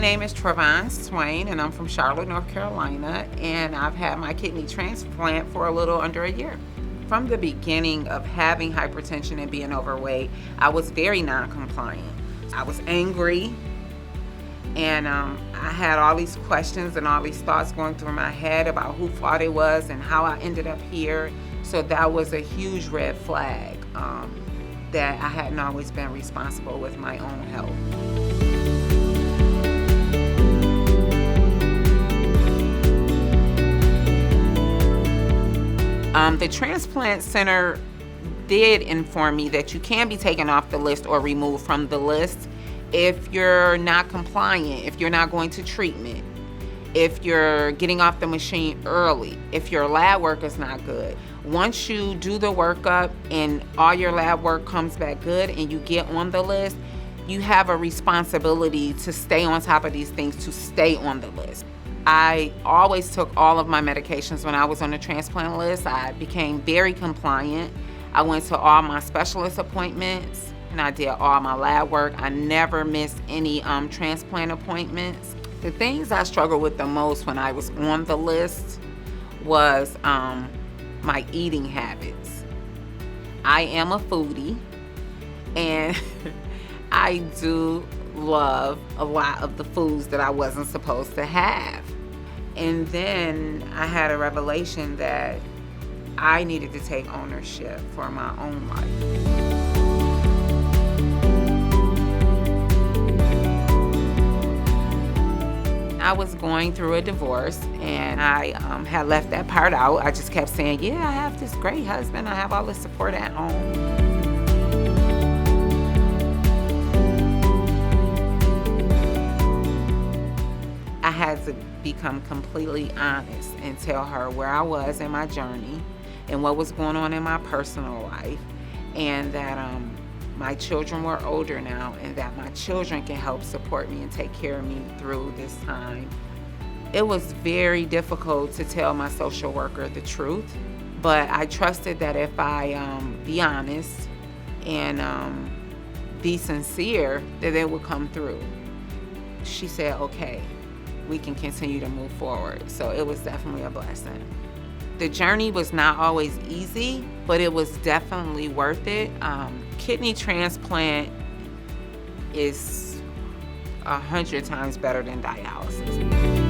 name is Travaughn Swain, and I'm from Charlotte, North Carolina, and I've had my kidney transplant for a little under a year. From the beginning of having hypertension and being overweight, I was very non-compliant. I was angry, and I had all these questions and all these thoughts going through my head about who fault it was and how I ended up here. So that was a huge red flag that I hadn't always been responsible with my own health. The transplant center did inform me that you can be taken off the list or removed from the list if you're not compliant, if you're not going to treatment, if you're getting off the machine early, if your lab work is not good. Once you do the workup and all your lab work comes back good and you get on the list, you have a responsibility to stay on top of these things, to stay on the list. I always took all of my medications when I was on the transplant list. I became very compliant. I went to all my specialist appointments and I did all my lab work. I never missed any transplant appointments. The things I struggled with the most when I was on the list was my eating habits. I am a foodie, and I do love a lot of the foods that I wasn't supposed to have. And then I had a revelation that I needed to take ownership for my own life. I was going through a divorce, and I had left that part out. I just kept saying, yeah, I have this great husband. I have all the support at home. I had to become completely honest and tell her where I was in my journey and what was going on in my personal life, and that my children were older now and that my children can help support me and take care of me through this time. It was very difficult to tell my social worker the truth, but I trusted that if I be honest and be sincere, that it would come through. She said, okay, we can continue to move forward. So it was definitely a blessing. The journey was not always easy, but it was definitely worth it. Kidney transplant is 100 times better than dialysis.